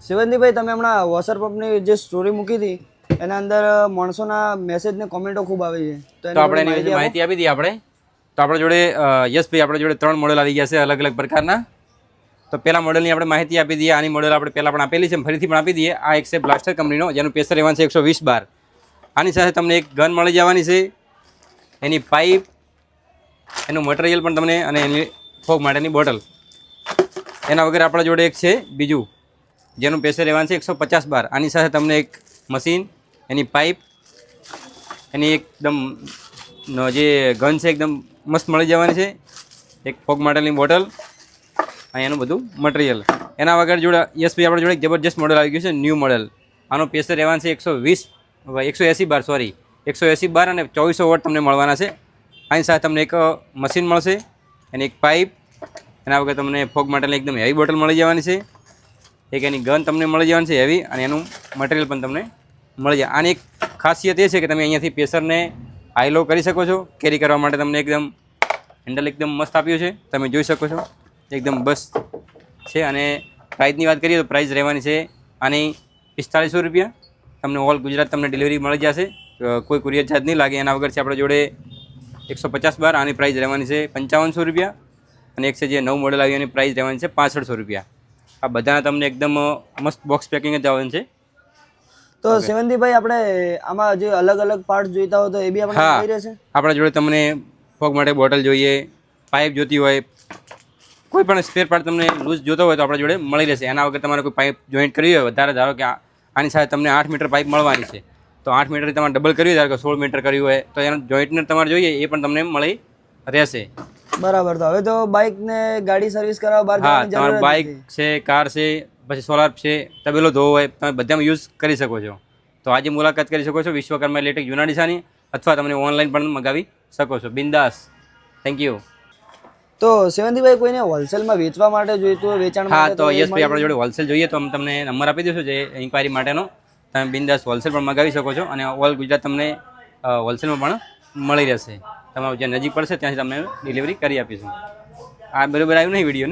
શિવંતીભાઈ, તમે હમણાં વોશર પંપની જે સ્ટોરી મૂકી હતી એના અંદર માણસોના મેસેજ ને કોમેન્ટો ખૂબ આવી છે, તો આપણે એની માહિતી આપી દઈએ આપણે. તો આપણા જોડે યશભાઈ આપણા જોડે 3 મોડેલ આવી ગયા છે અલગ અલગ પ્રકારના. તો પહેલા મોડેલની આપણે માહિતી આપી દઈએ. આની મોડેલ આપણે પહેલાં પણ આપેલી છે, ફરીથી પણ આપી દઈએ. આ એક છે બ્લાસ્ટર કંપનીનો, જેનું પ્રેશર રહેવાનું છે 120 બાર. આની સાથે તમને એક ગન મળી જવાની છે, એની પાઇપ, એનું મટીરિયલ પણ તમને, અને એની ફોગ માટેની બોટલ. એના વગર આપણા જોડે એક છે બીજું, જેનું પ્રેશર રહેવાનું છે 150 બાર. આની સાથે તમને એક મશીન, એની પાઇપ, એની એકદમ જે ગન છે એકદમ મસ્ત મળી જવાની છે, એક ફોગ માટેની બોટલ અને એનું બધું મટીરિયલ. એના વગર જોડે યશભાઈ આપણા જોડે એક જબરજસ્ત મોડલ આવી ગયું છે, ન્યૂ મોડલ. આનો પ્રેશર રહેવાનું છે 180 બાર, સોરી 180 બાર, અને 2400 વોટ તમને મળવાના છે. આની સાથે તમને એક મશીન મળશે, એની એક પાઇપ, એના વગર તમને ફોગ માટેની એકદમ હેવી બોટલ મળી જવાની છે, એક એની ગન તમને મળી જવાની છે હેવી, અને એનું મટીરિયલ પણ તમને મળી જાય. આની એક ખાસિયત એ છે કે તમે અહીંયાથી પ્રેશરને હાઈ લો કરી શકો છો. કેરી કરવા માટે તમને એકદમ હેન્ડલ એકદમ મસ્ત આપ્યું છે, તમે જોઈ શકો છો, એકદમ બસ છે. અને પ્રાઇસની વાત કરીએ તો પ્રાઇસ રહેવાની છે આની 4500 રૂપિયા. તમને ઓલ ગુજરાત તમને ડિલિવરી મળી જશે, કોઈ કુરિયર ચાર્જ નહીં લાગે. એના વગર છે આપણા જોડે 150 બાર. આની પ્રાઇસ રહેવાની છે 5500 રૂપિયા. અને એક છે જે નવું મોડેલ આવ્યું એની પ્રાઇસ રહેવાની છે 6500 રૂપિયા. આ બધાના તમને એકદમ મસ્ત બોક્સ પેકિંગ જ આવવાનું છે. તો શિવંતીભાઈ, આપણે આમાં જે અલગ અલગ પાર્ટ જોઈતા હોય તો એ બી આપણે મળી રહેશે? આપણા જોડે તમને ફોગ માટે બોટલ જોઈએ, પાઇપ જોતી હોય, કોઈ પણ સ્પેર પાર્ટ તમને લૂઝ જોતો હોય તો આપણા જોડે મળી રહેશે. એના વગર તમારે કોઈ પાઇપ જોઈન્ટ કરવી હોય, વધારે ધારો કે આની સાથે તમને 8 મીટર પાઇપ મળવાની છે, તો 8 મીટર તમારે ડબલ કરવી હોય, ધારો કે 16 મીટર કરવી હોય તો એનું જોઈન્ટનર તમારે જોઈએ એ પણ તમને મળી રહેશે. બરાબર. તો હવે તો બાઇક ને ગાડી સર્વિસ કરાવવા બહાર જવાની જરૂર તમારું બાઇક છે, કાર છે, પછી સોલાર છે, તબેલો ધોવો હોય, તમે બધામાં યુઝ કરી શકો છો. તો આજે મુલાકાત કરી શકો છો વિશ્વકર્મા ઇલેક્ટ્રિક યુનાડીસાની, અથવા તમને ઓનલાઈન પણ મંગાવી શકો છો બિંદાસ. Thank you. તો શિવંતીભાઈ, કોઈને હોલસેલમાં વેચવા માટે જોઈતું હોય, વેચાણ માટે, તો યશભાઈ આપણા જોડે હોલસેલ જોઈએ તો તમને નંબર આપી દઈશું જે ઇન્ક્વાયરી માટેનો. તમે બિંદાસ હોલસેલ પણ મંગાવી શકો છો, અને ઓલ ગુજરાત તમને હોલસેલમાં પણ મળી રહેશે. તમારું જે નજીક પડશે ત્યાંથી તમને ડિલિવરી કરી આપીશું. આ બરાબર આવ્યું નહીં વિડીયો?